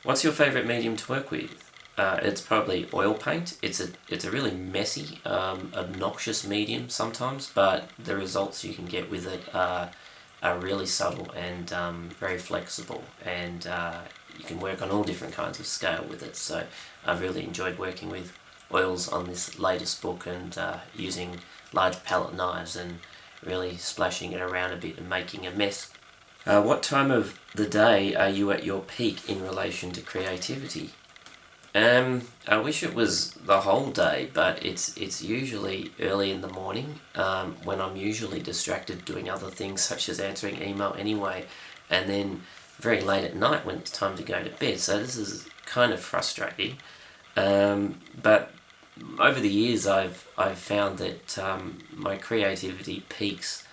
What's your favourite medium to work with? It's probably oil paint. It's a really messy, obnoxious medium sometimes, but the results you can get with it are really subtle and very flexible, and you can work on all different kinds of scale with it. So I've really enjoyed working with oils on this latest book, and using large palette knives and really splashing it around a bit and making a mess. What time of the day are you at your peak in relation to creativity? I wish it was the whole day, but it's usually early in the morning, when I'm usually distracted doing other things such as answering email anyway, and then very late at night when it's time to go to bed. So this is kind of frustrating, but over the years I've found that my creativity peaks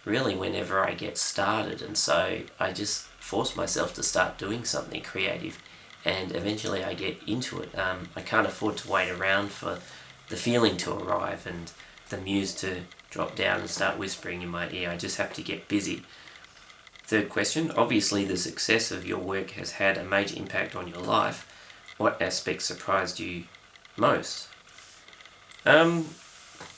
really whenever I get started, and so I just force myself to start doing something creative, and eventually I get into it. I can't afford to wait around for the feeling to arrive and the muse to drop down and start whispering in my ear. I just have to get busy. Third question, obviously the success of your work has had a major impact on your life. What aspects surprised you most?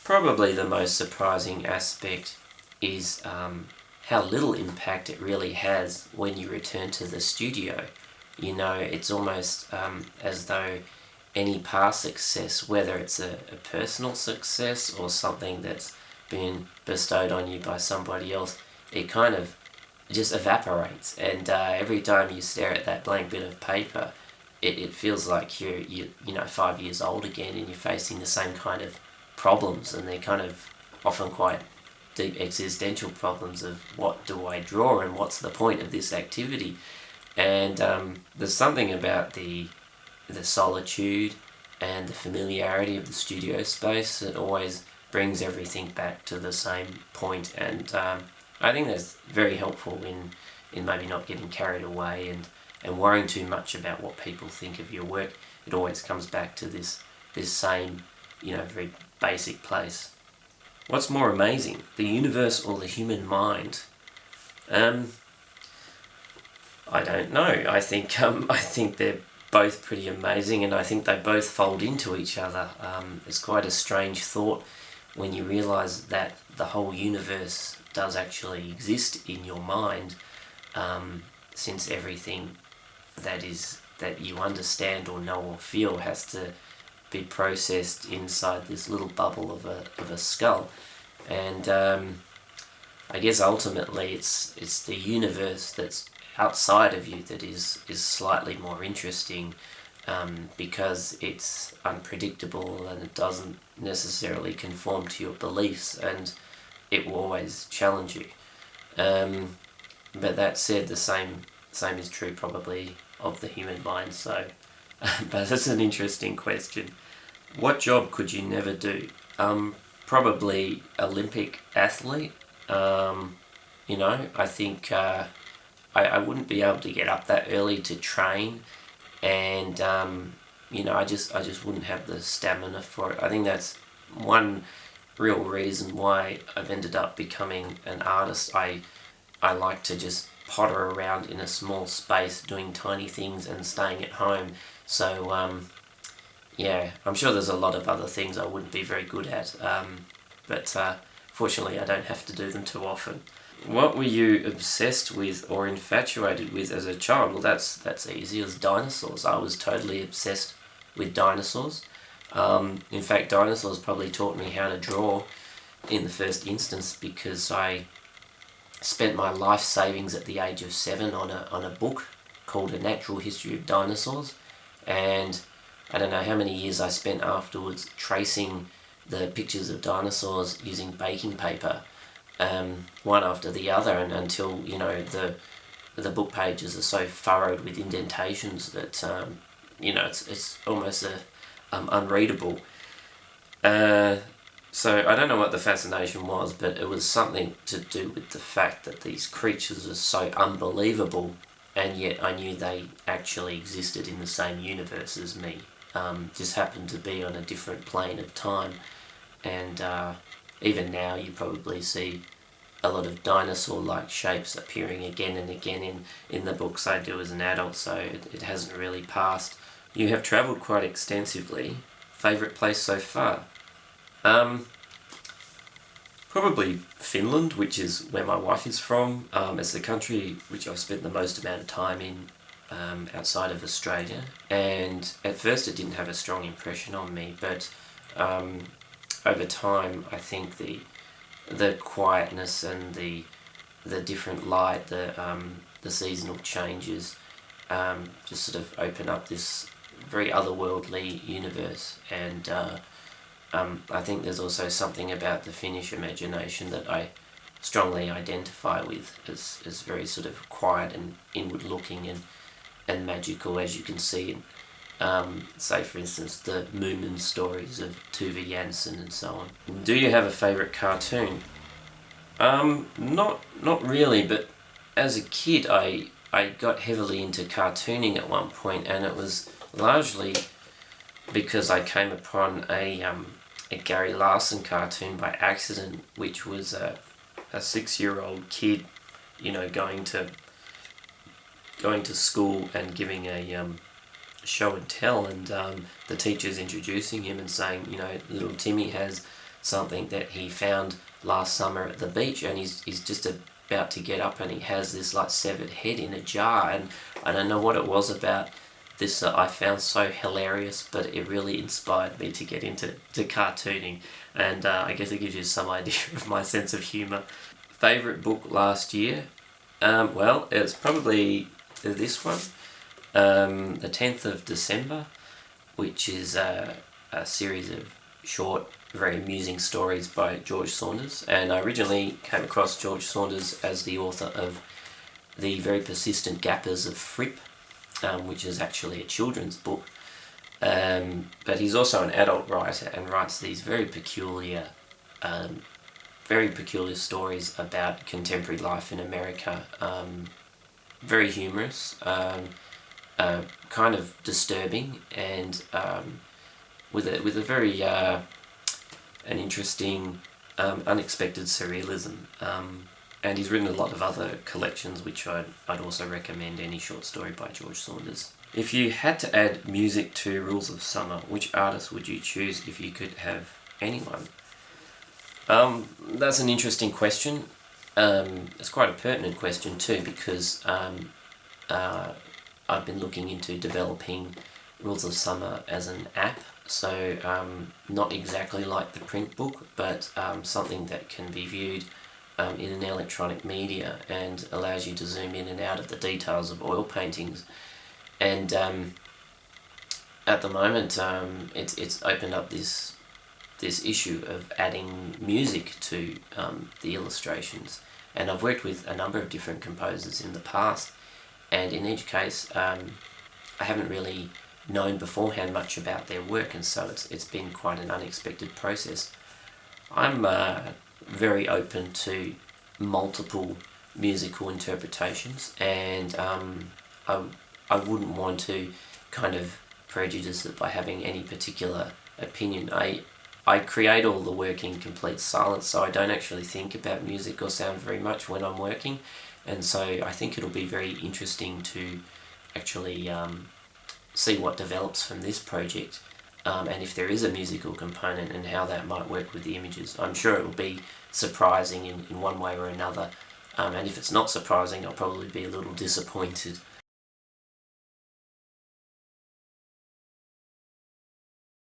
Probably the most surprising aspect is how little impact it really has when you return to the studio. You know, it's almost as though any past success, whether it's a personal success or something that's been bestowed on you by somebody else, it kind of just evaporates. And every time you stare at that blank bit of paper, it feels like you're 5 years old again, and you're facing the same kind of problems, and they're kind of often quite deep existential problems of what do I draw and what's the point of this activity. And there's something about the solitude and the familiarity of the studio space that always brings everything back to the same point, and I think that's very helpful in maybe not getting carried away and worrying too much about what people think of your work. It always comes back to this same, very basic place. What's more amazing, the universe or the human mind? I don't know. I think they're both pretty amazing, and I think they both fold into each other. It's quite a strange thought when you realise that the whole universe does actually exist in your mind, since everything that you understand or know or feel has to be processed inside this little bubble of a skull. And I guess ultimately it's the universe that's outside of you that is slightly more interesting, because it's unpredictable and it doesn't necessarily conform to your beliefs, and it will always challenge you. But that said, the same is true probably of the human mind. So, but that's an interesting question. What job could you never do? Probably Olympic athlete. I think I wouldn't be able to get up that early to train, and I just wouldn't have the stamina for it. I think that's one real reason why I've ended up becoming an artist. I like to just potter around in a small space doing tiny things and staying at home. So I'm sure there's a lot of other things I wouldn't be very good at, but fortunately I don't have to do them too often. What were you obsessed with or infatuated with as a child? Well, that's easy. It was dinosaurs. I was totally obsessed with dinosaurs. In fact, dinosaurs probably taught me how to draw in the first instance, because I spent my life savings at the age of 7 on a book called A Natural History of Dinosaurs, and I don't know how many years I spent afterwards tracing the pictures of dinosaurs using baking paper, one after the other, and until the book pages are so furrowed with indentations that it's almost unreadable. So I don't know what the fascination was, but it was something to do with the fact that these creatures are so unbelievable, and yet I knew they actually existed in the same universe as me. Just happened to be on a different plane of time, and even now you probably see a lot of dinosaur-like shapes appearing again and again in the books I do as an adult, so it hasn't really passed. You have travelled quite extensively. Favourite place so far? Probably Finland, which is where my wife is from. It's the country which I've spent the most amount of time in outside of Australia. And at first it didn't have a strong impression on me, but over time I think the quietness and the different light, the seasonal changes, just sort of open up this very otherworldly universe. And I think there's also something about the Finnish imagination that I strongly identify with as very sort of quiet and inward looking and magical, as you can see in say for instance the Moomin stories of Tuve Jansson and so on. Do you have a favourite cartoon? Not really, but as a kid I got heavily into cartooning at one point, and it was largely because I came upon a Gary Larson cartoon by accident, which was a 6-year-old kid, going to school and giving a show and tell, and the teacher's introducing him and saying, little Timmy has something that he found last summer at the beach, and he's just about to get up and he has this like severed head in a jar, and I don't know what it was about this that I found so hilarious, but it really inspired me to get into cartooning, and I guess it gives you some idea of my sense of humour. Favourite book last year? Well, it's probably this one, the 10th of December, which is a series of short, very amusing stories by George Saunders, and I originally came across George Saunders as the author of The Very Persistent Gappers of Fripp, which is actually a children's book, but he's also an adult writer and writes these very peculiar stories about contemporary life in America. Very humorous, kind of disturbing, and with a very an interesting, unexpected surrealism. And he's written a lot of other collections, which I'd also recommend any short story by George Saunders. If you had to add music to Rules of Summer, which artist would you choose if you could have anyone? That's an interesting question. It's quite a pertinent question too, because I've been looking into developing Rules of Summer as an app, so not exactly like the print book, but something that can be viewed in an electronic media and allows you to zoom in and out of the details of oil paintings. And at the moment it's opened up this issue of adding music to the illustrations, and I've worked with a number of different composers in the past, and in each case I haven't really known beforehand much about their work, and so it's been quite an unexpected process. I'm very open to multiple musical interpretations, and I wouldn't want to kind of prejudice it by having any particular opinion. I create all the work in complete silence, so I don't actually think about music or sound very much when I'm working, and so I think it'll be very interesting to actually see what develops from this project, and if there is a musical component and how that might work with the images. I'm sure it will be surprising in one way or another, and if it's not surprising I'll probably be a little disappointed.